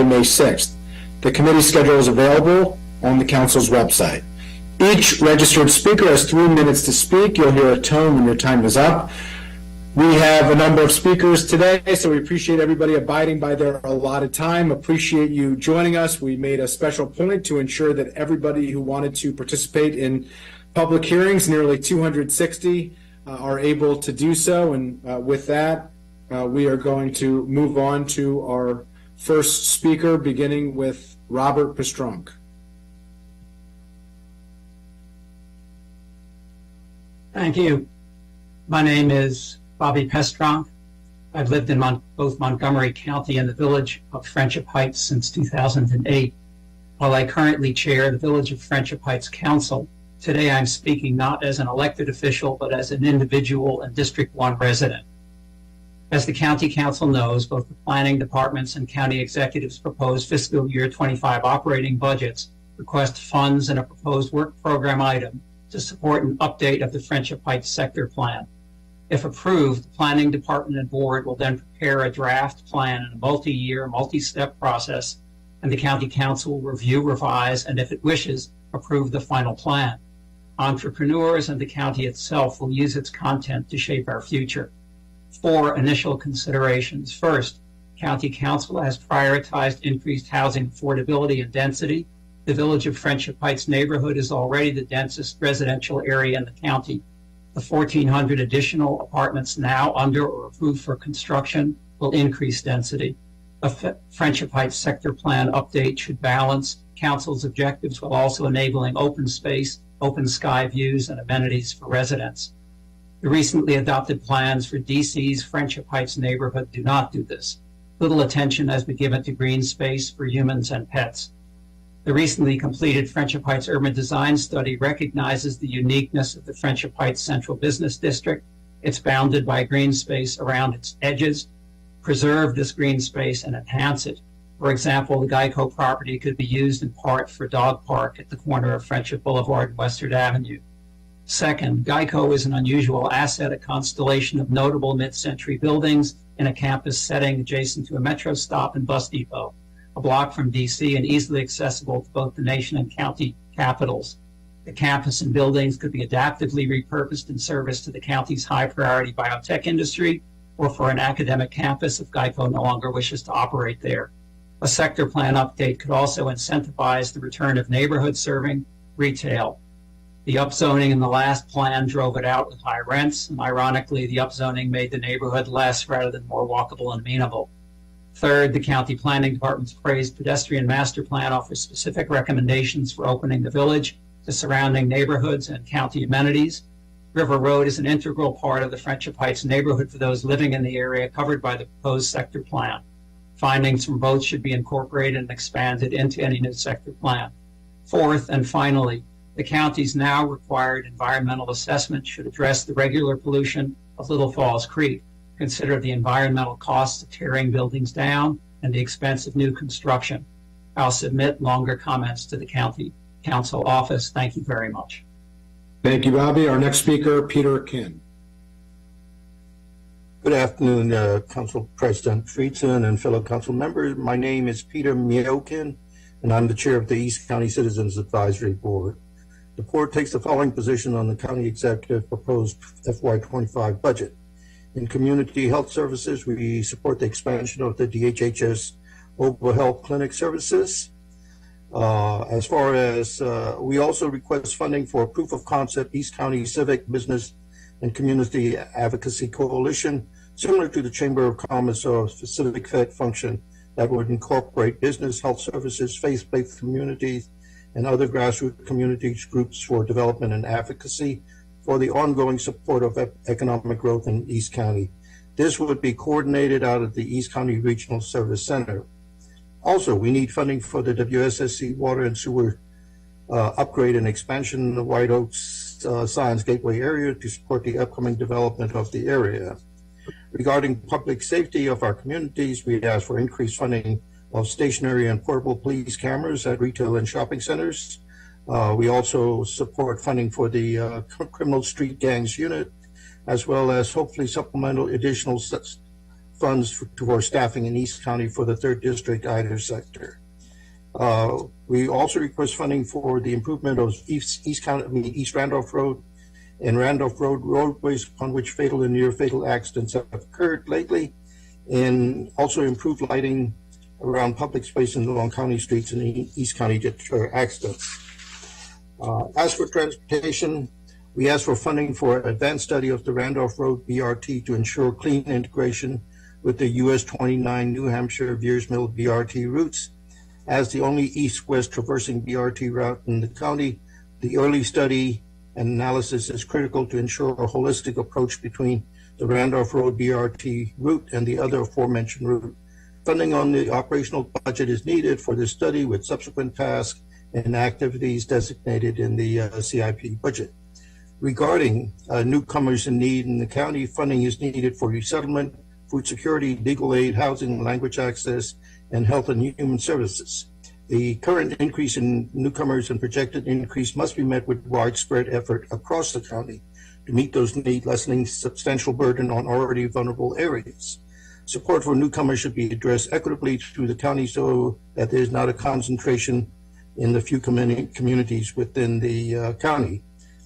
May 6th. The committee schedule is available on the council's website. Each registered speaker has 3 minutes to speak. You'll hear a tone when your time is up. We have a number of speakers today, so we appreciate everybody abiding by their allotted time. Appreciate you joining us. We made a special point to ensure that everybody who wanted to participate in public hearings, nearly 260, are able to do so. And with that, we are going to move on to our first speaker, beginning with Robert Pastronk. Thank you. My name is Bobby Pastronk. I've lived in both Montgomery County and the village of Friendship Heights since 2008. While I currently chair the Village of Friendship Heights Council, today I'm speaking not as an elected official, but as an individual and District 1 resident. As the County Council knows, both the planning departments and county executives' proposed fiscal year 25 operating budgets request funds in a proposed work program item to support an update of the Friendship Heights sector plan. If approved, the planning department and board will then prepare a draft plan in a multi-year, multi-step process, and the County Council will review, revise, and if it wishes, approve the final plan. Entrepreneurs and the county itself will use its content to shape our future. 4 initial considerations. First, County Council has prioritized increased housing affordability and density. The Village of Friendship Heights neighborhood is already the densest residential area in the county. The 1,400 additional apartments now under or approved for construction will increase density. A Friendship Heights sector plan update should balance Council's objectives while also enabling open space, open sky views, and amenities for residents. The recently adopted plans for DC's Friendship Heights neighborhood do not do this. Little attention has been given to green space for humans and pets. The recently completed Friendship Heights Urban Design Study recognizes the uniqueness of the Friendship Heights Central Business District. It's bounded by green space around its edges. Preserve this green space and enhance it. For example, the Geico property could be used in part for dog park at the corner of Friendship Boulevard and Western Avenue. Second, Geico is an unusual asset, a constellation of notable mid-century buildings in a campus setting adjacent to a metro stop and bus depot, a block from DC and easily accessible to both the nation and county capitals. The campus and buildings could be adaptively repurposed in service to the county's high-priority biotech industry or for an academic campus if Geico no longer wishes to operate there. A sector plan update could also incentivize the return of neighborhood serving retail. The upzoning in the last plan drove it out with high rents, and ironically, the upzoning made the neighborhood less rather than more walkable and amenable. Third, the County Planning Department's praised pedestrian master plan offers specific recommendations for opening the village to surrounding neighborhoods and county amenities. River Road is an integral part of the Friendship Heights neighborhood for those living in the area covered by the proposed sector plan. Findings from both should be incorporated and expanded into any new sector plan. Fourth, and finally, the county's now required environmental assessment should address the regular pollution of Little Falls Creek, consider the environmental costs of tearing buildings down, and the expense of new construction. I'll submit longer comments to the County Council office. Thank you very much. Thank you, Bobby. Our next speaker, Peter Kim. Good afternoon, Council President Friedson and fellow council members. My name is Peter Miokin, and I'm the chair of the East County Citizens Advisory Board. The board takes the following position on the county executive proposed FY25 budget. In community health services, we support the expansion of the DHHS mobile health clinic services. As far as we also request funding for a proof of concept East County Civic Business and Community Advocacy Coalition, similar to the Chamber of Commerce or Civic Fed function that would incorporate business, health services, faith-based communities, and other grassroots communities groups for development and advocacy for the ongoing support of economic growth in East County. This would be coordinated out of the East County Regional Service Center. Also, we need funding for the WSSC water and sewer upgrade and expansion in the White Oaks Science Gateway area to support the upcoming development of the area. Regarding public safety of our communities, we ask for increased funding of stationary and portable police cameras at retail and shopping centers. We also support funding for the criminal street gangs unit, as well as hopefully supplemental additional funds for staffing in East County for the 3rd District IDER sector. We also request funding for the improvement of East Randolph Road and Randolph Road roadways upon which fatal and near fatal accidents have occurred lately, and also improve lighting around public spaces along county streets in East County to deter accidents. As for transportation, we ask for funding for advanced study of the Randolph Road BRT to ensure clean integration with the US 29 New Hampshire Veers Mill BRT routes. As the only east-west traversing BRT route in the county, the early study and analysis is critical to ensure a holistic approach between the Randolph Road BRT route and the other aforementioned route. Funding on the operational budget is needed for this study, with subsequent tasks and activities designated in the CIP budget. Regarding newcomers in need in the county, funding is needed for resettlement, food security, legal aid, housing, language access, and health and human services. The current increase in newcomers and projected increase must be met with widespread effort across the county to meet those needs, lessening substantial burden on already vulnerable areas. Support for newcomers should be addressed equitably through the county so that there's not a concentration in the few communities within the county.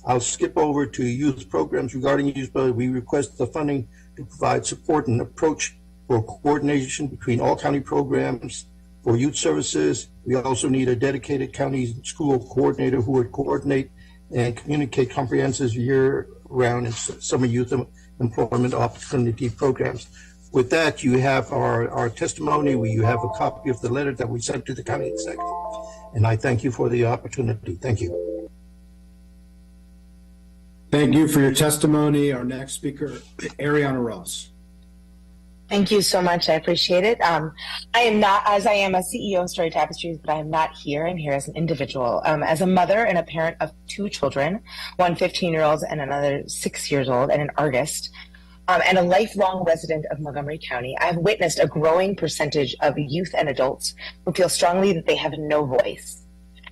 I'll skip over to youth programs. Regarding youth, we request the funding to provide support and approach for coordination between all county programs for youth services. We also need a dedicated county school coordinator who would coordinate and communicate comprehensive year-round and summer youth employment opportunity programs. With that, you have our testimony. You have a copy of the letter that we sent to the county executive. And I thank you for the opportunity. Thank you. Thank you for your testimony. Our next speaker, Ariana Ross. Thank you so much. I appreciate it. I am not, as I am a CEO of Story Tapestries, but I am not here. I'm here as an individual. As a mother and a parent of 2 children, one 15-year-old and another 6 years old, and an artist, and a lifelong resident of Montgomery County, I've witnessed a growing percentage of youth and adults who feel strongly that they have no voice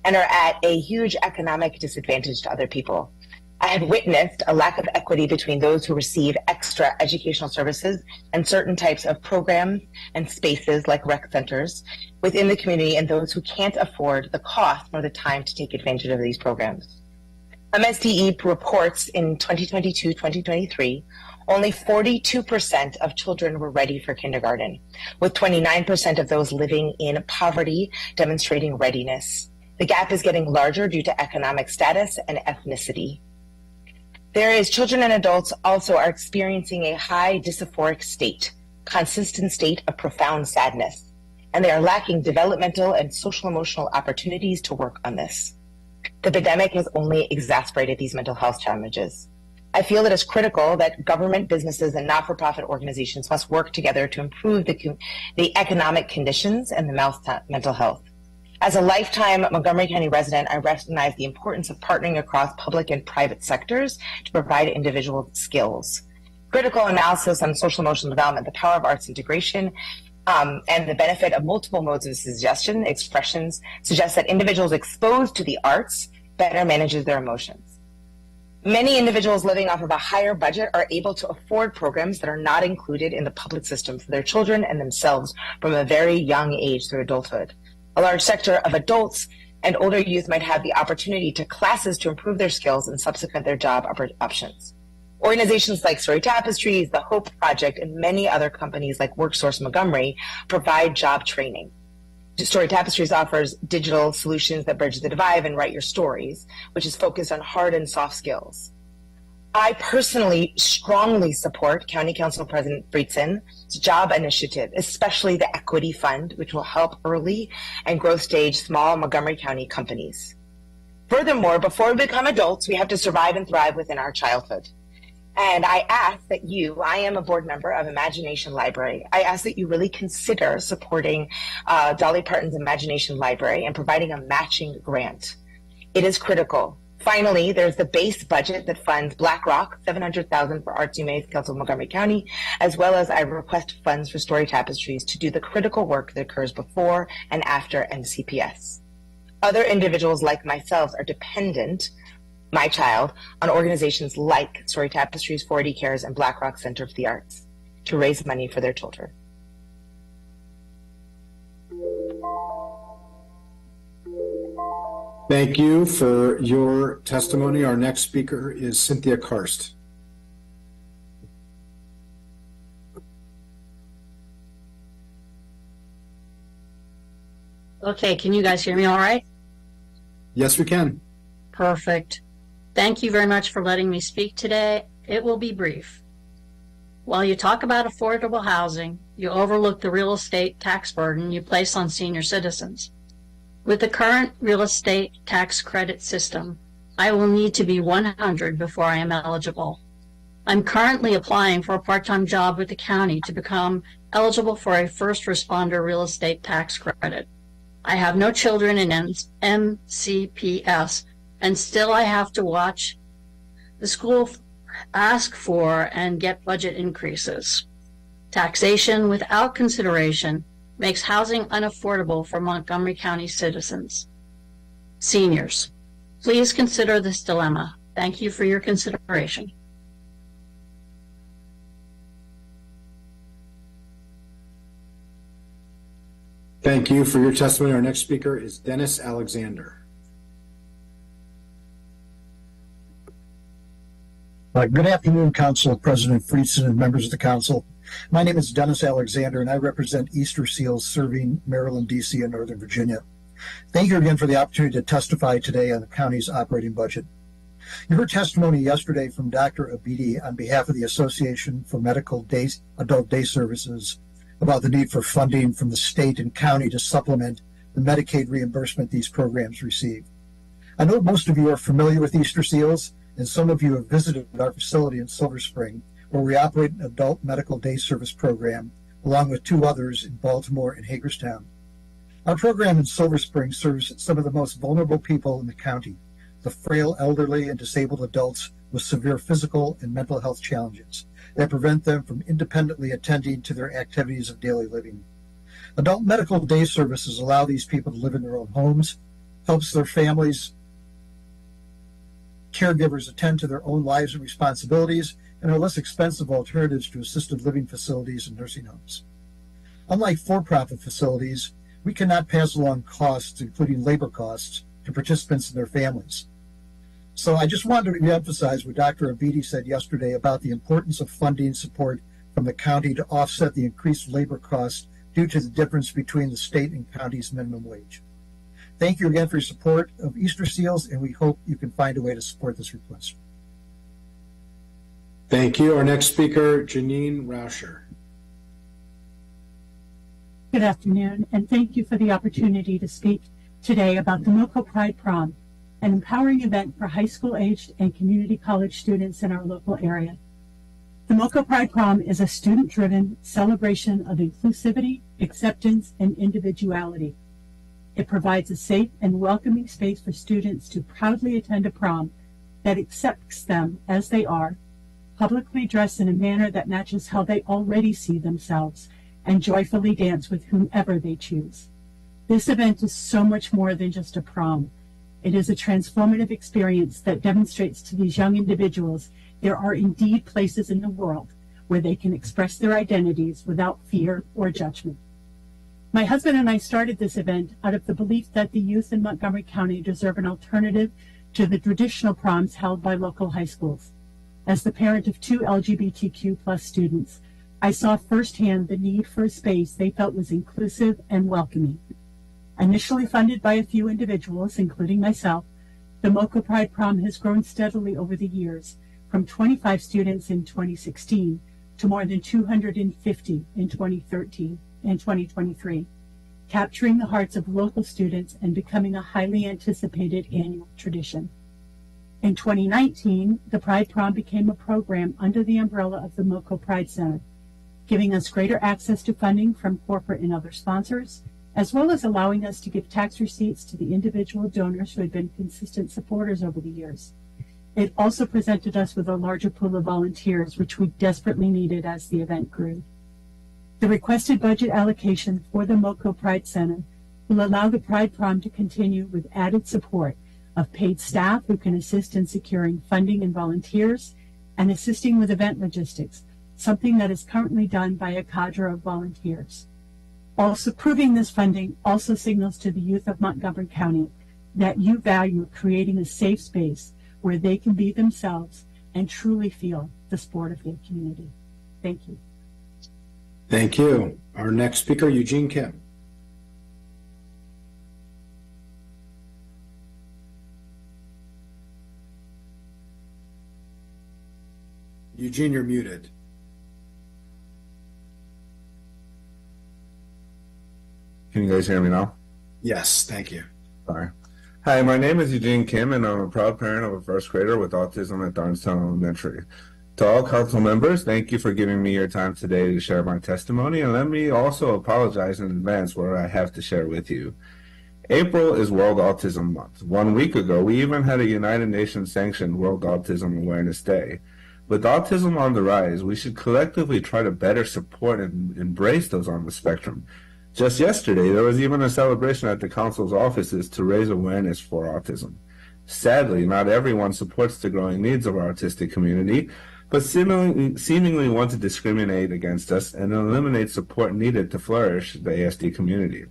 and are at a huge economic disadvantage to other people. I have witnessed a lack of equity between those who receive extra educational services and certain types of programs and spaces like rec centers within the community and those who can't afford the cost or the time to take advantage of these programs. MSDE reports in 2022-2023, only 42% of children were ready for kindergarten, with 29% of those living in poverty demonstrating readiness. The gap is getting larger due to economic status and ethnicity. There is children and adults also are experiencing a high dysphoric state, consistent state of profound sadness, and they are lacking developmental and social emotional opportunities to work on this. The pandemic has only exacerbated these mental health challenges. I feel it is critical that government, businesses, and not-for-profit organizations must work together to improve the economic conditions and the mental health. As a lifetime Montgomery County resident, I recognize the importance of partnering across public and private sectors to provide individual skills. Critical analysis on social emotional development, the power of arts integration, and the benefit of multiple modes of suggestion, expressions, suggests that individuals exposed to the arts better manages their emotions. Many individuals living off of a higher budget are able to afford programs that are not included in the public system for their children and themselves from a very young age through adulthood. A large sector of adults and older youth might have the opportunity to classes to improve their skills and subsequent their job options. Organizations like Story Tapestries, the Hope Project, and many other companies like WorkSource Montgomery provide job training. Story Tapestries offers digital solutions that bridge the divide and write your stories, which is focused on hard and soft skills. I personally strongly support County Council President Friedson's job initiative, especially the Equity Fund, which will help early and growth stage small Montgomery County companies. Furthermore, before we become adults, we have to survive and thrive within our childhood. And I ask that I am a board member of Imagination Library. I ask that you really consider supporting Dolly Parton's Imagination Library and providing a matching grant. It is critical. Finally, there's the base budget that funds BlackRock, $700,000 for Arts Humane Council of Montgomery County, as well as I request funds for Story Tapestries to do the critical work that occurs before and after MCPS. Other individuals like myself are dependent, my child, on organizations like Story Tapestries, 480 Cares, and BlackRock Center for the Arts. to raise money for their children. Thank you for your testimony. Our next speaker is Cynthia Kst. Okay, can you guys hear me all right? Yes, we can. Perfect. Thank you very much for letting me speak today. It will be brief. While you talk about affordable housing, you overlook the real estate tax burden you place on senior citizens. With the current real estate tax credit system, I will need to be 100 before I am eligible. I'm currently applying for a part-time job with the county to become eligible for a first responder real estate tax credit. I have no children in MCPS, and still I have to watch the school ask for and get budget increases. Taxation without consideration makes housing unaffordable for Montgomery County citizens. Seniors, please consider this dilemma. Thank you for your consideration. Thank you for your testimony. Our next speaker is Dennis Alexander. Good afternoon, Council President Friedson and members of the Council. My name is Dennis Alexander, and I represent Easter Seals serving Maryland, D.C., and Northern Virginia. Thank you again for the opportunity to testify today on the county's operating budget. You heard testimony yesterday from Dr. Abidi on behalf of the Association for Medical Adult Day Services about the need for funding from the state and county to supplement the Medicaid reimbursement these programs receive. I know most of you are familiar with Easter Seals, and some of you have visited our facility in Silver Spring, where we operate an adult medical day service program, along with two others in Baltimore and Hagerstown. Our program in Silver Spring serves some of the most vulnerable people in the county, the frail, elderly, and disabled adults with severe physical and mental health challenges that prevent them from independently attending to their activities of daily living. Adult medical day services allow these people to live in their own homes, helps their families, caregivers attend to their own lives and responsibilities, and are less expensive alternatives to assisted living facilities and nursing homes. Unlike for-profit facilities, we cannot pass along costs, including labor costs, to participants and their families. So I just wanted to reemphasize what Dr. Abidi said yesterday about the importance of funding support from the county to offset the increased labor costs due to the difference between the state and county's minimum wage. Thank you again for your support of Easter Seals, and we hope you can find a way to support this request. Thank you. Our next speaker, Janine Rouser. Good afternoon, and thank you for the opportunity to speak today about the MoCo Pride Prom, an empowering event for high school-aged and community college students in our local area. The MoCo Pride Prom is a student-driven celebration of inclusivity, acceptance, and individuality. It provides a safe and welcoming space for students to proudly attend a prom that accepts them as they are, publicly dress in a manner that matches how they already see themselves, and joyfully dance with whomever they choose. This event is so much more than just a prom. It is a transformative experience that demonstrates to these young individuals there are indeed places in the world where they can express their identities without fear or judgment. My husband and I started this event out of the belief that the youth in Montgomery County deserve an alternative to the traditional proms held by local high schools. As the parent of two LGBTQ+ students, I saw firsthand the need for a space they felt was inclusive and welcoming. Initially funded by a few individuals, including myself, the MoCo Pride Prom has grown steadily over the years, from 25 students in 2016 to more than 250 in 2013 and 2023, capturing the hearts of local students and becoming a highly anticipated annual tradition. In 2019, the Pride Prom became a program under the umbrella of the MoCo Pride Center, giving us greater access to funding from corporate and other sponsors, as well as allowing us to give tax receipts to the individual donors who had been consistent supporters over the years. It also presented us with a larger pool of volunteers, which we desperately needed as the event grew. The requested budget allocation for the MoCo Pride Center will allow the Pride Prom to continue with added support of paid staff who can assist in securing funding and volunteers and assisting with event logistics, something that is currently done by a cadre of volunteers. Also, proving this funding also signals to the youth of Montgomery County that you value creating a safe space where they can be themselves and truly feel the support of their community. Thank you. Thank you. Our next speaker, Eugene Kim. Eugene, you're muted. Can you guys hear me now? Yes, thank you. Sorry. Hi, my name is Eugene Kim, and I'm a proud parent of a first grader with autism at Darnestown Elementary. To all council members, thank you for giving me your time today to share my testimony, and let me also apologize in advance what I have to share with you. April is World Autism Month. 1 week ago, we even had a United Nations sanctioned World Autism Awareness Day. With autism on the rise, we should collectively try to better support and embrace those on the spectrum. Just yesterday, there was even a celebration at the council's offices to raise awareness for autism. Sadly, not everyone supports the growing needs of our autistic community, but seemingly want to discriminate against us and eliminate support needed to flourish the ASD community.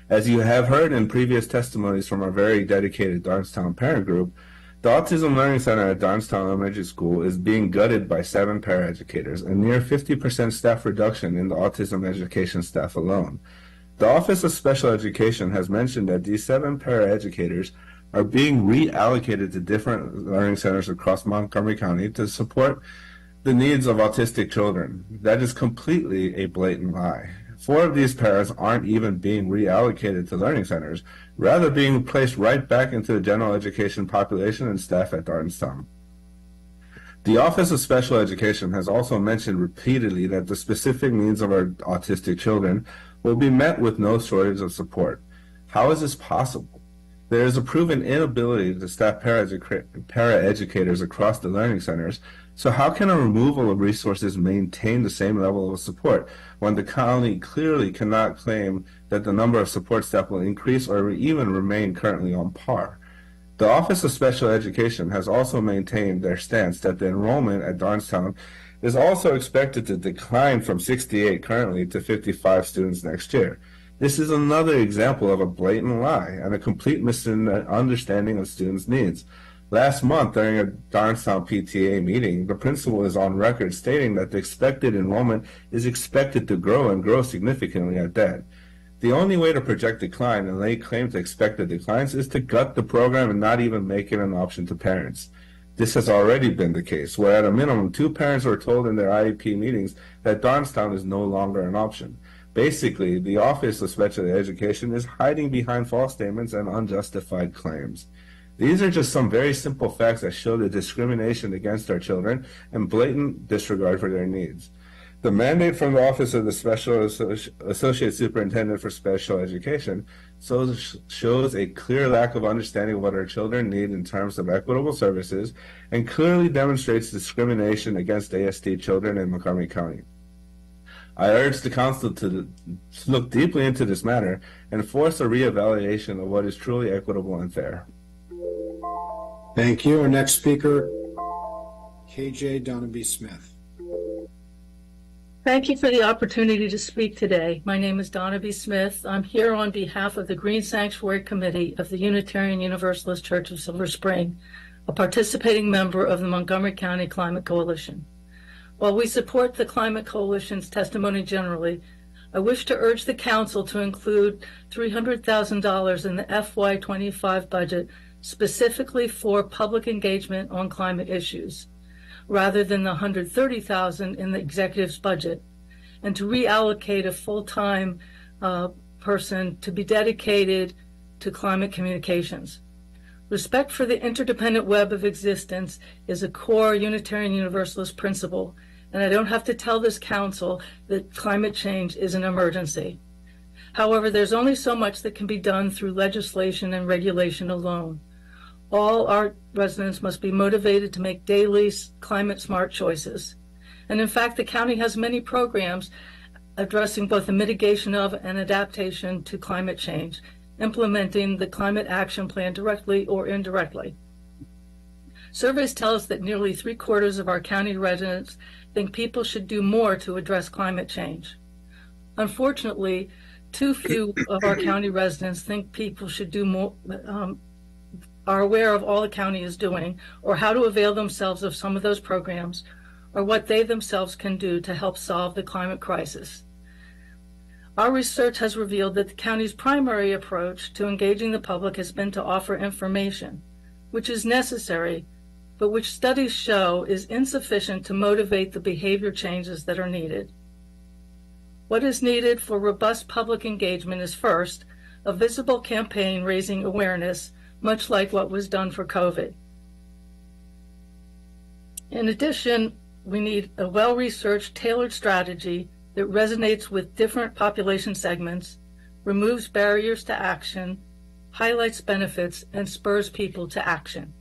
As you have heard in previous testimonies from our very dedicated Darnestown parent group, the Autism Learning Center at Darnestown Elementary School is being gutted by 7 paraeducators, a near 50% staff reduction in the autism education staff alone. The Office of Special Education has mentioned that these 7 paraeducators are being reallocated to different learning centers across Montgomery County to support the needs of autistic children. That is completely a blatant lie. 4 of these paras aren't even being reallocated to learning centers, rather being placed right back into the general education population and staff at Darnestown. The Office of Special Education has also mentioned repeatedly that the specific needs of our autistic children will be met with no shortage of support. How is this possible? There is a proven inability to staff paraeducators across the learning centers, so how can a removal of resources maintain the same level of support when the county clearly cannot claim that the number of support staff will increase or even remain currently on par? The Office of Special Education has also maintained their stance that the enrollment at Darnestown is also expected to decline from 68 currently to 55 students next year. This is another example of a blatant lie and a complete misunderstanding of students' needs. Last month, during a Darnestown PTA meeting, the principal is on record stating that the expected enrollment is expected to grow and grow significantly at that. The only way to project decline and lay claim to expected declines is to gut the program and not even make it an option to parents. This has already been the case, where at a minimum 2 parents were told in their IEP meetings that Darnestown is no longer an option. Basically, the Office of Special Education is hiding behind false statements and unjustified claims. These are just some very simple facts that show the discrimination against our children and blatant disregard for their needs. The mandate from the Office of the Special Associate Superintendent for Special Education shows a clear lack of understanding of what our children need in terms of equitable services and clearly demonstrates discrimination against ASD children in Montgomery County. I urge the Council to look deeply into this matter and force a reevaluation of what is truly equitable and fair. Thank you. Our next speaker, KJ Donna Smith. Thank you for the opportunity to speak today. My name is Donna B. Smith. I'm here on behalf of the Green Sanctuary Committee of the Unitarian Universalist Church of Silver Spring, a participating member of the Montgomery County Climate Coalition. While we support the Climate Coalition's testimony generally, I wish to urge the Council to include $300,000 in the FY25 budget specifically for public engagement on climate issues, rather than the $130,000 in the executive's budget, and to reallocate a full-time person to be dedicated to climate communications. Respect for the interdependent web of existence is a core Unitarian Universalist principle, and I don't have to tell this council that climate change is an emergency. However, there's only so much that can be done through legislation and regulation alone. All our residents must be motivated to make daily climate-smart choices. And in fact, the county has many programs addressing both the mitigation of and adaptation to climate change, implementing the Climate Action Plan directly or indirectly. Surveys tell us that nearly 3/4 of our county residents think people should do more to address climate change. Unfortunately, too few of our county residents think people should do more, are aware of all the county is doing, or how to avail themselves of some of those programs, or what they themselves can do to help solve the climate crisis. Our research has revealed that the county's primary approach to engaging the public has been to offer information, which is necessary, but which studies show is insufficient to motivate the behavior changes that are needed. What is needed for robust public engagement is first, a visible campaign raising awareness, much like what was done for COVID. In addition, we need a well-researched, tailored strategy that resonates with different population segments, removes barriers to action, highlights benefits, and spurs people to action.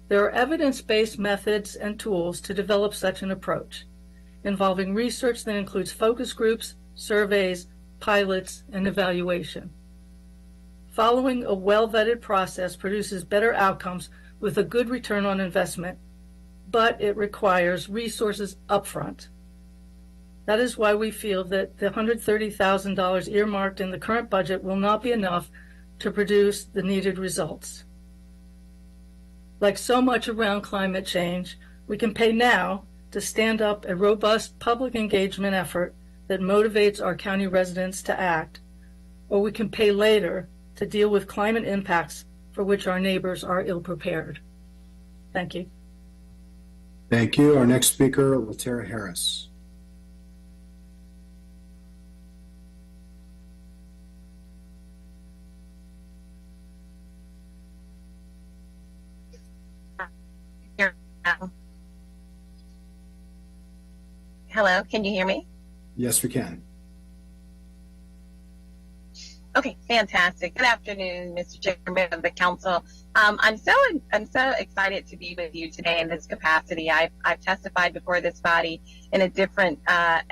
There are evidence-based methods and tools to develop such an approach, involving research that includes focus groups, surveys, pilots, and evaluation. Following a well-vetted process produces better outcomes with a good return on investment, but it requires resources upfront. That is why we feel that the $130,000 earmarked in the current budget will not be enough to produce the needed results. Like so much around climate change, we can pay now to stand up a robust public engagement effort that motivates our county residents to act, or we can pay later to deal with climate impacts for which our neighbors are ill-prepared. Thank you. Thank you. Our next speaker, Lara Harris. Hello, can you hear me? Yes, we can. Okay, fantastic. Good afternoon, Mr. Chairman of the Council. I'm so excited to be with you today in this capacity. I've testified before this body in a different era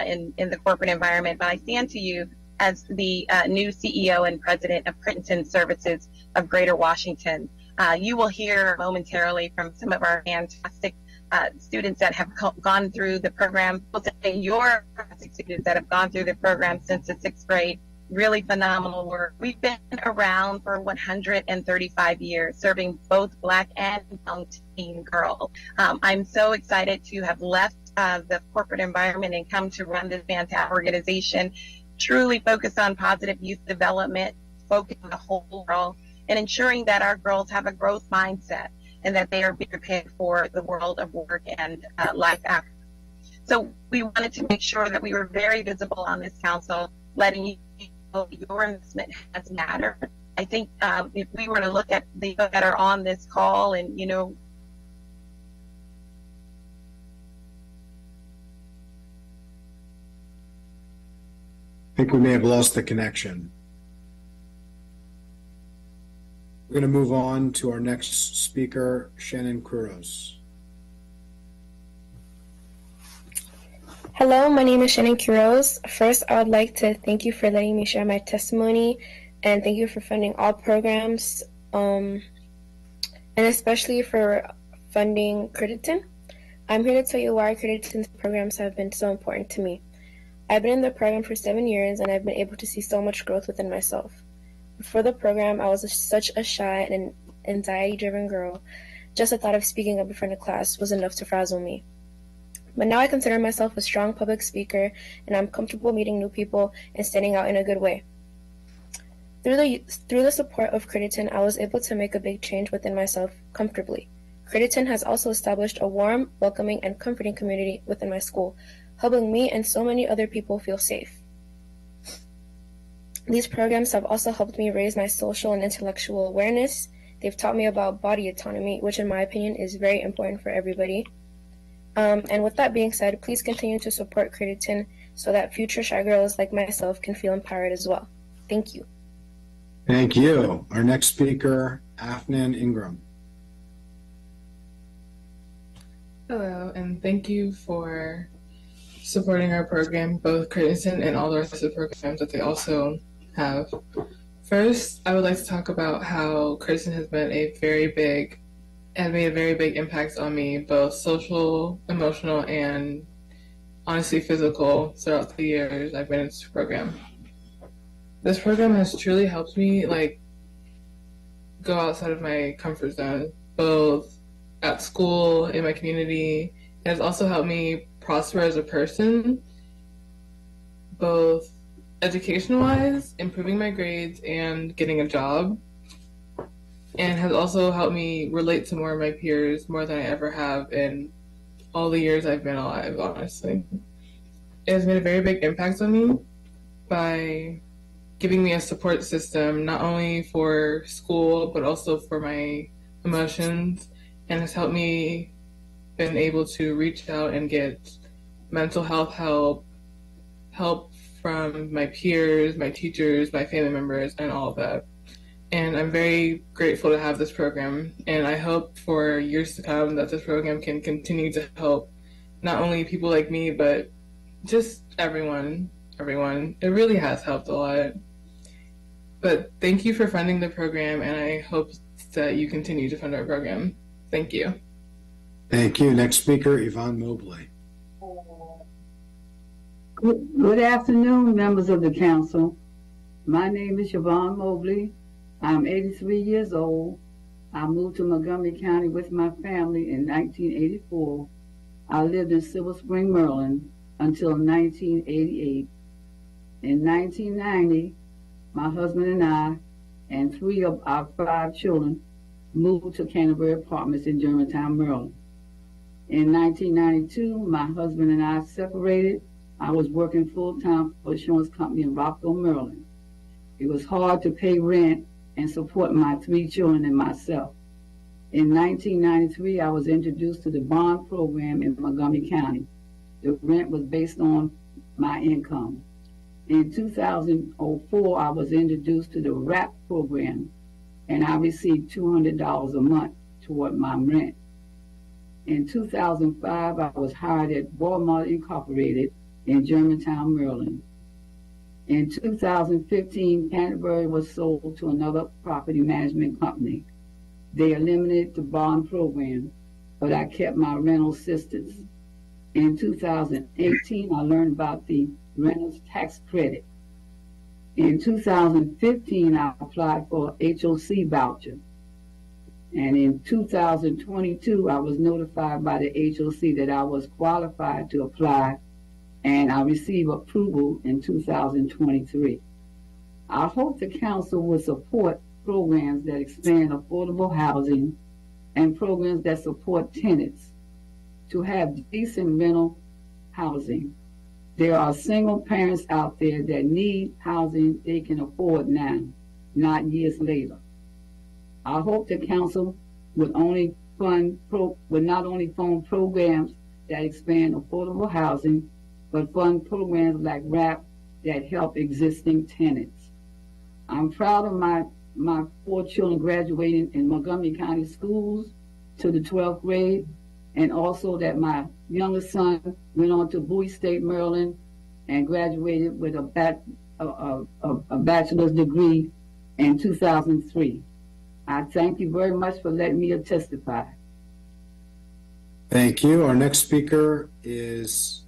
in the corporate environment, but I stand to you as the new CEO and president of Crittenton Services of Greater Washington. You will hear momentarily from some of our fantastic students that have gone through the program, your students that have gone through the program since the 6th grade. Really phenomenal work. We've been around for 135 years, serving both Black and young teen girls. I'm so excited to have left the corporate environment and come to run this fantastic organization, truly focused on positive youth development, focused on the whole world, and ensuring that our girls have a growth mindset and that they are prepared for the world of work and life after. So we wanted to make sure that we were very visible on this council, letting you know your investment has mattered. I think if we were to look at the people that are on this call and, you know, I think we may have lost the connection. We're going to move on to our next speaker, Shannon Cruz. Hello, my name is Shannon Cruz. First, I would like to thank you for letting me share my testimony, and thank you for funding all programs, and especially for funding Crittenton. I'm here to tell you why Crittenton's programs have been so important to me. I've been in the program for 7 years, and I've been able to see so much growth within myself. Before the program, I was such a shy and anxiety-driven girl. Just the thought of speaking up in front of class was enough to frazzle me. But now I consider myself a strong public speaker, and I'm comfortable meeting new people and standing out in a good way. Through the support of Crittenton, I was able to make a big change within myself comfortably. Crittenton has also established a warm, welcoming, and comforting community within my school, helping me and so many other people feel safe. These programs have also helped me raise my social and intellectual awareness. They've taught me about body autonomy, which in my opinion is very important for everybody. And with that being said, please continue to support Crittenton so that future shy girls like myself can feel empowered as well. Thank you. Thank you. Our next speaker, Afnan Ingram. Hello, and thank you for supporting our program, both Crittenton and all the rest of the programs that they also have. First, I would like to talk about how Crittenton has been a very big has made a very big impact on me, both social, emotional, and honestly physical throughout the years I've been in this program. This program has truly helped me go outside of my comfort zone, both at school, in my community. It has also helped me prosper as a person, both education-wise, improving my grades, and getting a job. And has also helped me relate to more of my peers more than I ever have in all the years I've been alive, honestly. It has made a very big impact on me by giving me a support system, not only for school, but also for my emotions, and has helped me been able to reach out and get mental health help from my peers, my teachers, my family members, and all of that. And I'm very grateful to have this program, and I hope for years to come that this program can continue to help not only people like me, but just everyone. It really has helped a lot. But thank you for funding the program, and I hope that you continue to fund our program. Thank you. Thank you. Next speaker, Yvonne Mobley. Good afternoon, members of the council. My name is Javon Mobley. I'm 83 years old. I moved to Montgomery County with my family in 1984. I lived in Silver Spring, Maryland until 1988. In 1990, my husband and I and 3 of our 5 children moved to Canterbury Apartments in Germantown, Maryland. In 1992, my husband and I separated. I was working full-time for an insurance company in Rockville, Maryland. It was hard to pay rent and support my 3 children and myself. In 1993, I was introduced to the bond program in Montgomery County. The rent was based on my income. In 2004, I was introduced to the RAP program, and I received $200 a month toward my rent. In 2005, I was hired at Walmart Incorporated in Germantown, Maryland. In 2015, Canterbury was sold to another property management company. They eliminated the bond program, but I kept my rental assistance. In 2018, I learned about the renters tax credit. In 2015, I applied for an HOC voucher. And in 2022, I was notified by the HOC that I was qualified to apply, and I received approval in 2023. I hope the council will support programs that expand affordable housing and programs that support tenants to have decent rental housing. There are single parents out there that need housing they can afford now, not years later. I hope the council would not only fund programs that expand affordable housing, but fund programs like RAP that help existing tenants. I'm proud of my 4 children graduating in Montgomery County schools to the 12th grade, and also that my youngest son went on to Bowie State, Maryland, and graduated with a bachelor's degree in 2003. I thank you very much for letting me testify. Thank you. Our next speaker is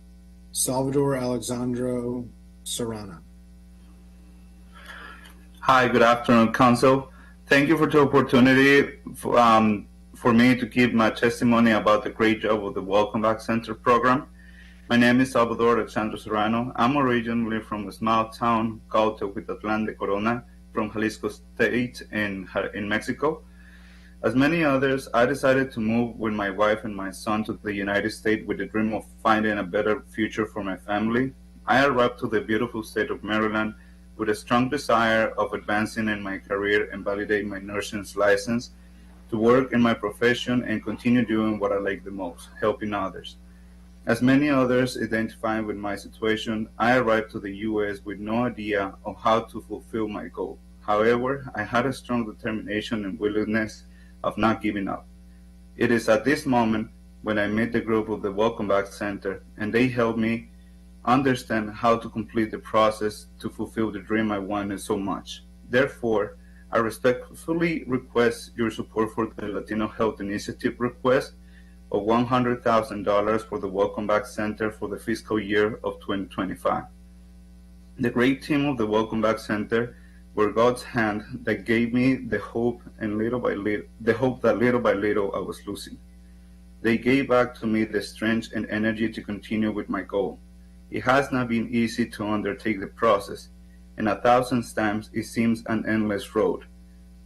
Salvador Alexandro Serrano. Hi, good afternoon, Council. Thank you for the opportunity for me to give my testimony about the great job of the Welcome Back Center program. My name is Salvador Alexandro Serrano. I'm originally from a small town called Teotihuatlán de Corona, from Jalisco State in Mexico. As many others, I decided to move with my wife and my son to the United States with the dream of finding a better future for my family. I arrived to the beautiful state of Maryland with a strong desire of advancing in my career and validate my nursing's license, to work in my profession and continue doing what I like the most, helping others. As many others identifying with my situation, I arrived to the U.S. with no idea of how to fulfill my goal. However, I had a strong determination and willingness of not giving up. It is at this moment when I met the group of the Welcome Back Center, and they helped me understand how to complete the process to fulfill the dream I wanted so much. Therefore, I respectfully request your support for the Latino Health Initiative request of $100,000 for the Welcome Back Center for the fiscal year of 2025. The great team of the Welcome Back Center were God's hand that gave me the hope that little by little I was losing. They gave back to me the strength and energy to continue with my goal. It has not been easy to undertake the process, and 1,000 times it seems an endless road.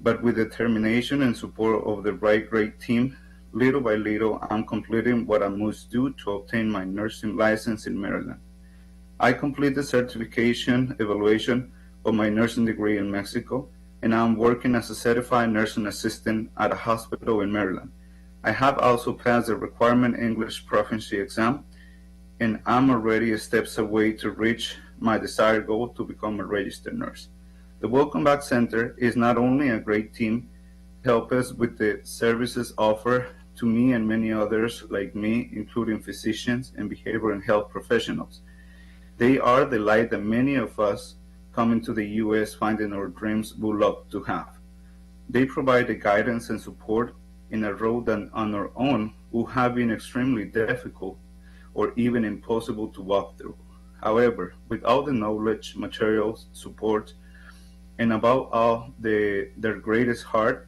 But with determination and support of the right great team, little by little I'm completing what I must do to obtain my nursing license in Maryland. I completed the certification evaluation of my nursing degree in Mexico, and I'm working as a certified nursing assistant at a hospital in Maryland. I have also passed the requirement English proficiency exam, and I'm already steps away to reach my desired goal to become a registered nurse. The Welcome Back Center is not only a great team to help us with the services offered to me and many others like me, including physicians and behavioral and health professionals. They are the light that many of us coming to the U.S. finding our dreams would love to have. They provide the guidance and support in a road that on our own would have been extremely difficult or even impossible to walk through. However, with all the knowledge, materials, support, and above all, their greatest heart,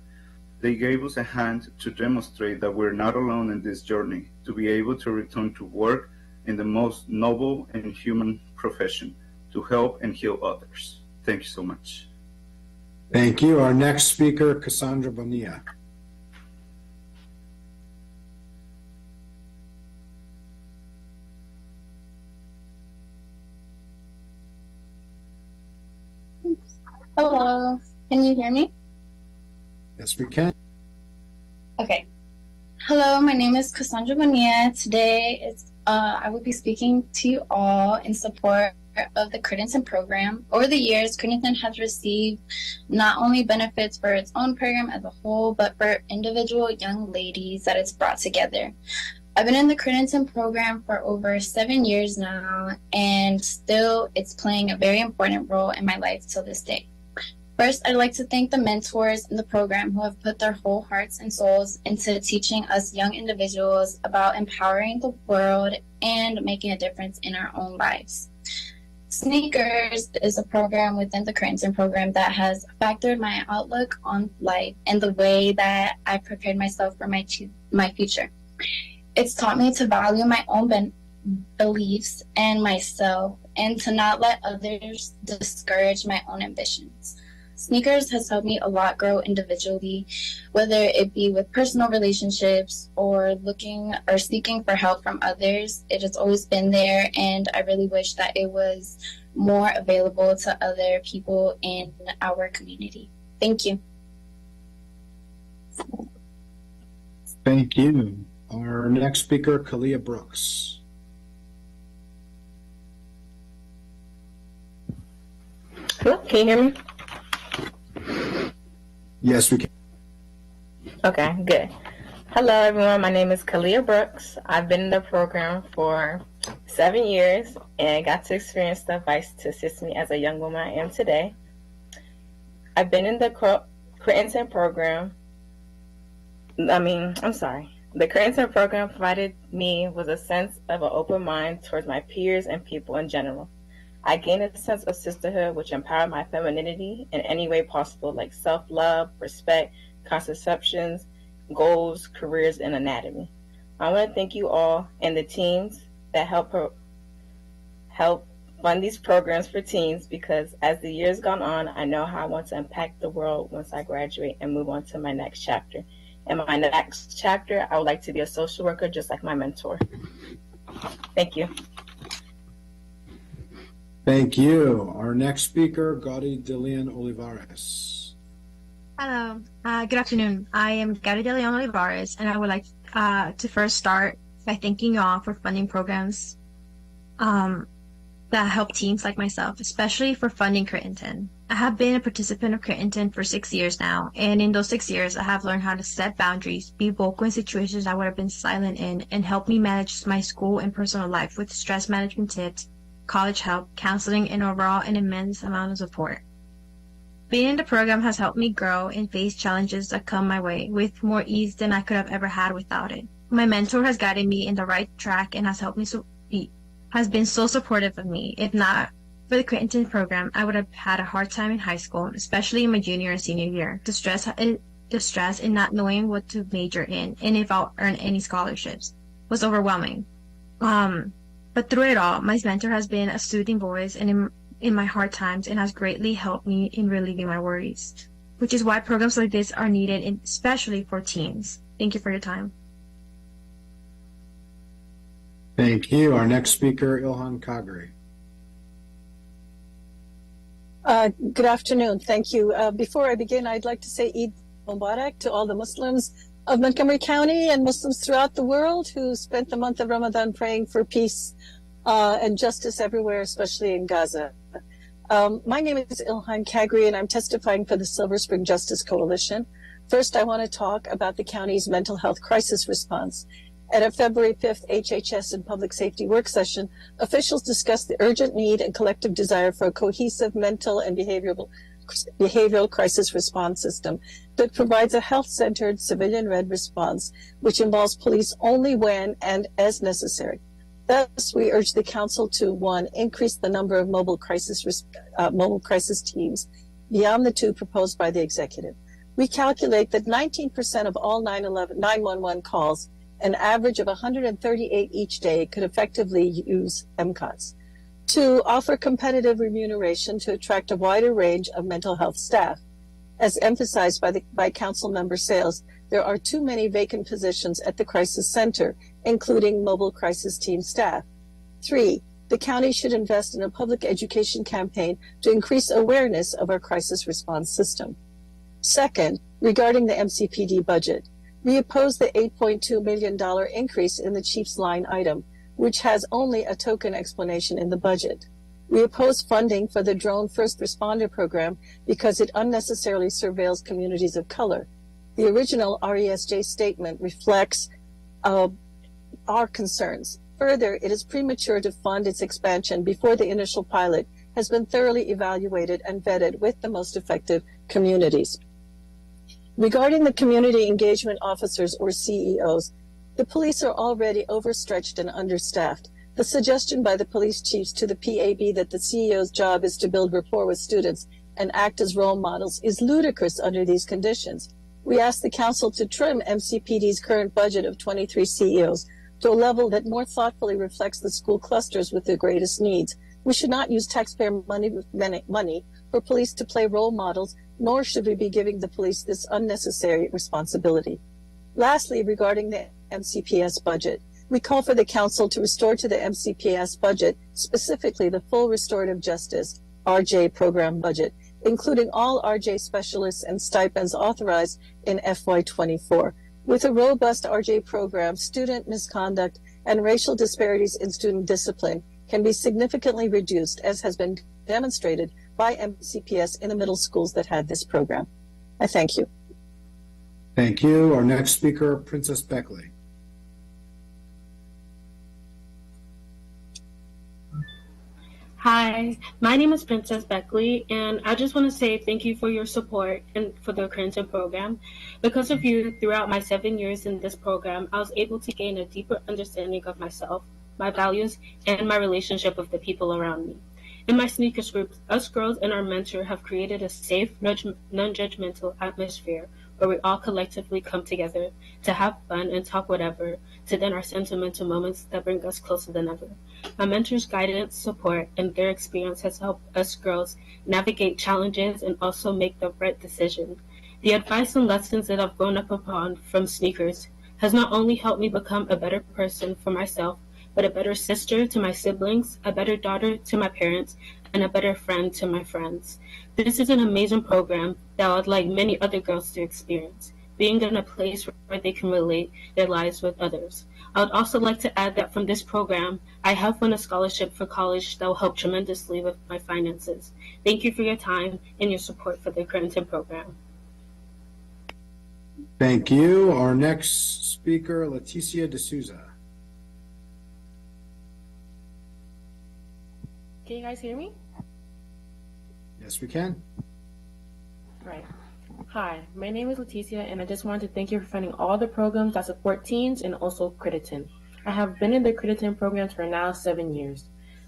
they gave us a hand to demonstrate that we're not alone in this journey, to be able to return to work in the most noble and human profession, to help and heal others. Thank you so much. Thank you. Our next speaker, Candra Mania. Hello, can you hear me? Yes, we can. Okay. Hello, my name is Candra Mania. Today, I will be speaking to you all in support of the Credential program. Over the years, Credential has received not only benefits for its own program as a whole, but for individual young ladies that it's brought together. I've been in the Credential program for over 7 years now, and still it's playing a very important role in my life till this day. First, I'd like to thank the mentors in the program who have put their whole hearts and souls into teaching us young individuals about empowering the world and making a difference in our own lives. Sneakers is a program within the Credential program that has factored my outlook on life and the way that I prepared myself for my future. It's taught me to value my own beliefs and myself, and to not let others discourage my own ambitions. Sneakers has helped me a lot grow individually, whether it be with personal relationships or seeking for help from others. It has always been there, and I really wish that it was more available to other people in our community. Thank you. Thank you. Our next speaker, Kalia Brooks. Hello, can you hear me? Yes, we can. Okay, good. Hello, everyone. My name is Kalia Brooks. I've been in the program for 7 years and got to experience the advice to assist me as a young woman I am today. I've been in the Credential program. The Credential program provided me with a sense of an open mind towards my peers and people in general. I gained a sense of sisterhood, which empowered my femininity in any way possible, like self-love, respect, contraceptions, goals, careers, and anatomy. I want to thank you all and the teams that help fund these programs for teens, because as the years gone on, I know how I want to impact the world once I graduate and move on to my next chapter. In my next chapter, I would like to be a social worker just like my mentor. Thank you. Thank you. Our next speaker, Dilan Olivarez. Hello. Good afternoon. I am Dilan Olivarez, and I would like to first start by thanking you all for funding programs that help teens like myself, especially for funding Credential. I have been a participant of Credential for 6 years now, and in those 6 years, I have learned how to set boundaries, be vocal in situations I would have been silent in, and help me manage my school and personal life with stress management tips, college help, counseling, and overall an immense amount of support. Being in the program has helped me grow and face challenges that come my way with more ease than I could have ever had without it. My mentor has guided me in the right track and has helped me has been so supportive of me. If not for the Crittenton program, I would have had a hard time in high school, especially in my junior and senior year. The stress in not knowing what to major in and if I'll earn any scholarships was overwhelming. But through it all, my mentor has been a soothing voice and in my hard times and has greatly helped me in relieving my worries, which is why programs like this are needed, especially for teens. Thank you for your time. Thank you. Our next speaker, Ilhan Gyi. Good afternoon. Thank you. Before I begin, I'd like to say Eid Mubarak to all the Muslims of Montgomery County and Muslims throughout the world who spent the month of Ramadan praying for peace and justice everywhere, especially in Gaza. My name is Ilhan Gyi, and I'm testifying for the Silver Spring Justice Coalition. First, I want to talk about the county's mental health crisis response. At a February 5th HHS and Public Safety work session, officials discussed the urgent need and collective desire for a cohesive mental and behavioral crisis response system that provides a health-centered, civilian-led response, which involves police only when and as necessary. Thus, we urge the council to, 1, increase the number of mobile crisis teams beyond the 2 proposed by the executive. We calculate that 19% of all 911 calls, an average of 138 each day, could effectively use MCOTs. 2, offer competitive remuneration to attract a wider range of mental health staff. As emphasized by Council Member Sales, there are too many vacant positions at the crisis center, including mobile crisis team staff. 3, the county should invest in a public education campaign to increase awareness of our crisis response system. Second, regarding the MCPD budget, we oppose the $8.2 million increase in the chief's line item, which has only a token explanation in the budget. We oppose funding for the Drone First Responder program because it unnecessarily surveils communities of color. The original RESJ statement reflects our concerns. Further, it is premature to fund its expansion before the initial pilot has been thoroughly evaluated and vetted with the most effective communities. Regarding the community engagement officers, or CEOs, the police are already overstretched and understaffed. The suggestion by the police chiefs to the PAB that the CEO's job is to build rapport with students and act as role models is ludicrous under these conditions. We ask the council to trim MCPD's current budget of 23 CEOs to a level that more thoughtfully reflects the school clusters with the greatest needs. We should not use taxpayer money for police to play role models, nor should we be giving the police this unnecessary responsibility. Lastly, regarding the MCPS budget, we call for the council to restore to the MCPS budget, specifically the full restorative justice RJ program budget, including all RJ specialists and stipends authorized in FY24. With a robust RJ program, student misconduct and racial disparities in student discipline can be significantly reduced, as has been demonstrated by MCPS in the middle schools that had this program. I thank you. Thank you. Our next speaker, Princess Beckley. Hi, my name is Princess Beckley, and I just want to say thank you for your support and for the Crinton program. Because of you, throughout my 7 years in this program, I was able to gain a deeper understanding of myself, my values, and my relationship with the people around me. In my sneakers group, us girls and our mentor have created a safe, non-judgmental atmosphere where we all collectively come together to have fun and talk whatever, to then our sentimental moments that bring us closer than ever. My mentor's guidance, support, and their experience has helped us girls navigate challenges and also make the right decision. The advice and lessons that I've grown up upon from sneakers has not only helped me become a better person for myself, but a better sister to my siblings, a better daughter to my parents, and a better friend to my friends. This is an amazing program that I would like many other girls to experience, being in a place where they can relate their lives with others. I would also like to add that from this program, I have won a scholarship for college that will help tremendously with my finances. Thank you for your time and your support for the Crinton program. Thank you. Our next speaker, Leticia D'Souza. Can you guys hear me? Yes, we can. Right. Hi, my name is Leticia, and I just wanted to thank you for funding all the programs that support teens and also Crediton. I have been in the Crediton programs for now 7 years.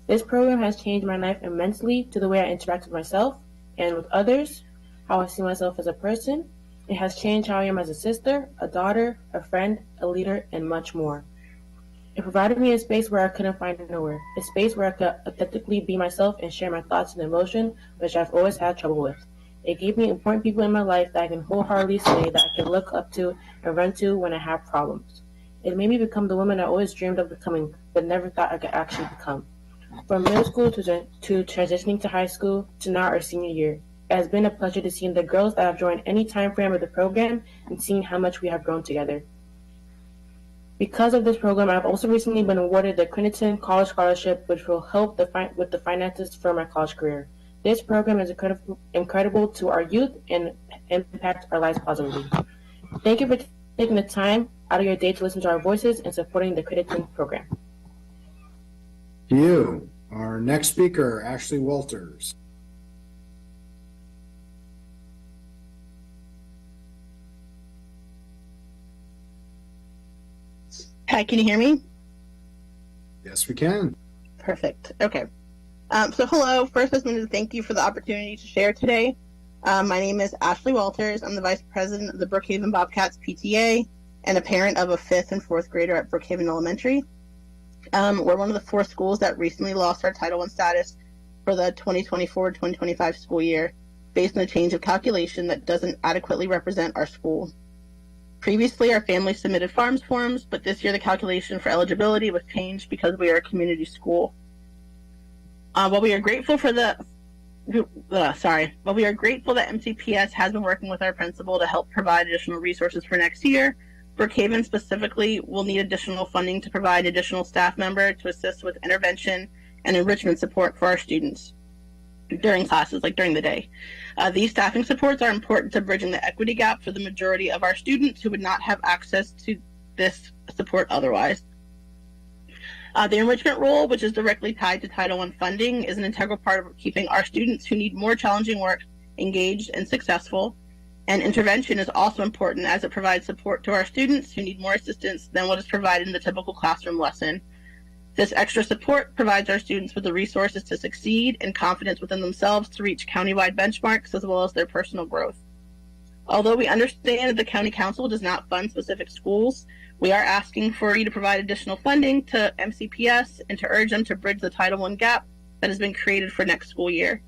This program has changed my life immensely to the way I interact with myself and with others, how I see myself as a person. It has changed how I am as a sister, a daughter, a friend, a leader, and much more. It provided me a space where I couldn't find nowhere, a space where I could authentically be myself and share my thoughts and emotion, which I've always had trouble with. It gave me important people in my life that I can wholeheartedly say that I can look up to and run to when I have problems. It made me become the woman I always dreamed of becoming, but never thought I could actually become. From middle school to transitioning to high school to now our senior year, it has been a pleasure to see the girls that have joined any time frame of the program and seeing how much we have grown together. Because of this program, I've also recently been awarded the Crediton College Scholarship, which will help with the finances for my college career. This program is incredible to our youth and impact our lives positively. Thank you for taking the time out of your day to listen to our voices and supporting the Crediton program. You. Our next speaker, Ashley Walters. Hi, can you hear me? Yes, we can. Perfect. Okay. So hello. First, I just wanted to thank you for the opportunity to share today. My name is Ashley Walters. I'm the Vice President of the Brookhaven Bobcats PTA and a parent of a 5th and 4th grader at Brookhaven Elementary. We're one of the 4 schools that recently lost our Title I status for the 2024-2025 school year based on a change of calculation that doesn't adequately represent our school. Previously, our family submitted farms forms, but this year the calculation for eligibility was changed because we are a community school. While we are grateful that MCPS has been working with our principal to help provide additional resources for next year, Brookhaven specifically will need additional funding to provide additional staff member to assist with intervention and enrichment support for our students during classes, like during the day. These staffing supports are important to bridging the equity gap for the majority of our students who would not have access to this support otherwise. The enrichment role, which is directly tied to Title I funding, is an integral part of keeping our students who need more challenging work engaged and successful. And intervention is also important as it provides support to our students who need more assistance than what is provided in the typical classroom lesson. This extra support provides our students with the resources to succeed and confidence within themselves to reach countywide benchmarks as well as their personal growth. Although we understand that the County Council does not fund specific schools, we are asking for you to provide additional funding to MCPS and to urge them to bridge the Title I gap that has been created for next school year.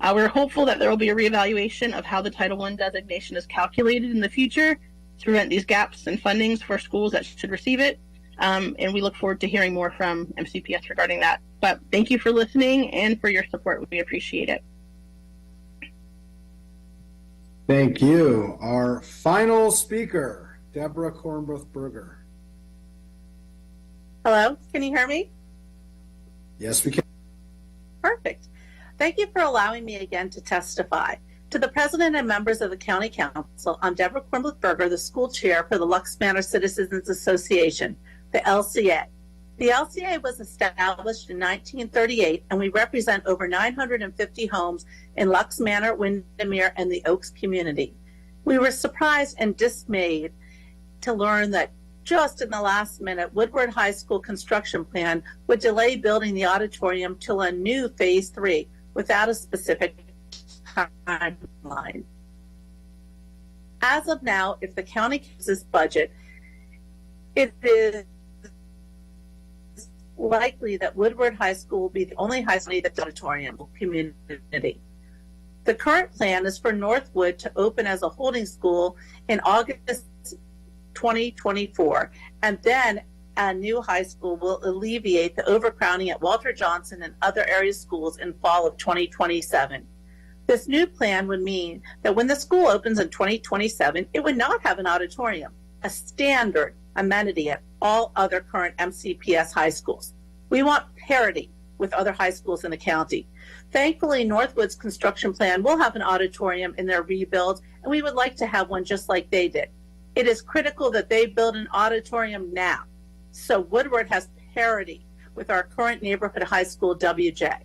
We're hopeful that there will be a reevaluation of how the Title I designation is calculated in the future to prevent these gaps in fundings for schools that should receive it. And we look forward to hearing more from MCPS regarding that. But thank you for listening and for your support. We appreciate it. Thank you. Our final speaker, Deborah Berger. Hello, can you hear me? Yes, we can. Perfect. Thank you for allowing me again to testify. To the President and members of the County Council, I'm Deborah Berger, the school chair for the Lux Manor Citizens Association, the LCA. The LCA was established in 1938, and we represent over 950 homes in Lux Manor, Windermere, and the Oaks community. We were surprised and dismayed to learn that just in the last minute, Woodward High School construction plan would delay building the auditorium till a new Phase 3 without a specific timeline. As of now, if the county keeps its budget, it is likely that Woodward High School will be the only high school in the auditorium community. The current plan is for Northwood to open as a holding school in August 2024, and then a new high school will alleviate the overcrowding at Walter Johnson and other area schools in fall of 2027. This new plan would mean that when the school opens in 2027, it would not have an auditorium, a standard amenity at all other current MCPS high schools. We want parity with other high schools in the county. Thankfully, Northwood's construction plan will have an auditorium in their rebuild, and we would like to have one just like they did. It is critical that they build an auditorium now, so Woodward has parity with our current neighborhood high school, WJ.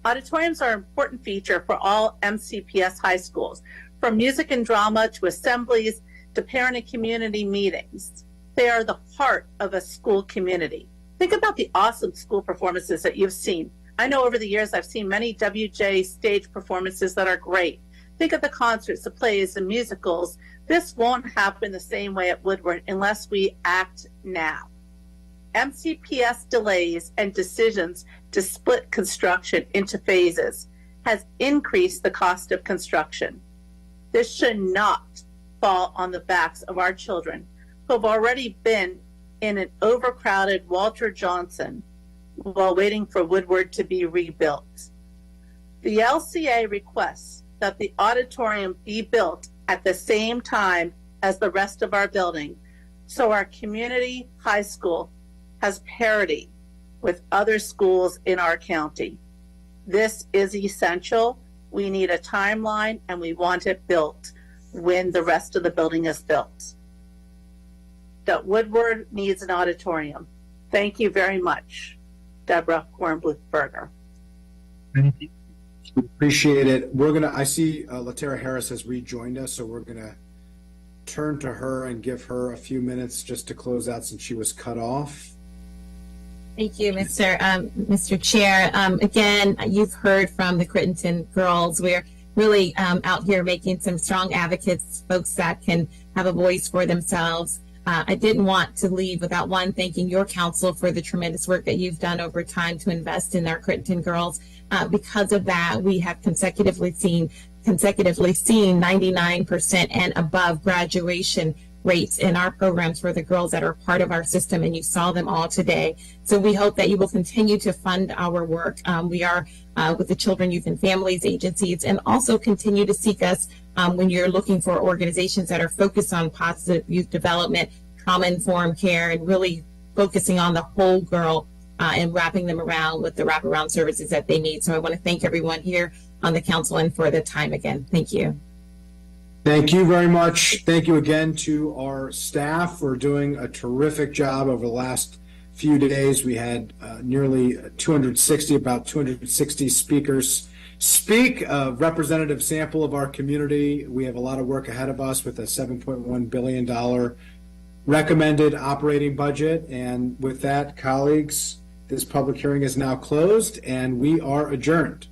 Auditoriums are an important feature for all MCPS high schools. From music and drama to assemblies to parent and community meetings, they are the heart of a school community. Think about the awesome school performances that you've seen. I know over the years I've seen many WJ stage performances that are great. Think of the concerts, the plays, and musicals. This won't happen the same way at Woodward unless we act now. MCPS delays and decisions to split construction into phases has increased the cost of construction. This should not fall on the backs of our children who have already been in an overcrowded Walter Johnson while waiting for Woodward to be rebuilt. The LCA requests that the auditorium be built at the same time as the rest of our building so our community high school has parity with other schools in our county. This is essential. We need a timeline and we want it built when the rest of the building is built. That Woodward needs an auditorium. Thank you very much, Deborah Berger. Appreciate it. I see Lara Harris has rejoined us, so we're gonna turn to her and give her a few minutes just to close out since she was cut off. Thank you, Mr. Chair. Again, you've heard from the Crittenton girls. We're really out here making some strong advocates, folks that can have a voice for themselves. I didn't want to leave without thanking your council for the tremendous work that you've done over time to invest in our Crittenton girls. Because of that, we have consecutively seen 99% and above graduation rates in our programs for the girls that are part of our system, and you saw them all today. So we hope that you will continue to fund our work. We are with the Children, Youth, and Families agencies, and also continue to seek us when you're looking for organizations that are focused on positive youth development, trauma-informed care, and really focusing on the whole girl and wrapping them around with the wraparound services that they need. So I want to thank everyone here on the council and for the time again. Thank you. Thank you very much. Thank you again to our staff for doing a terrific job over the last few days. We had nearly 260 speakers speak, a representative sample of our community. We have a lot of work ahead of us with a $7.1 billion recommended operating budget. And with that, colleagues, this public hearing is now closed and we are adjourned.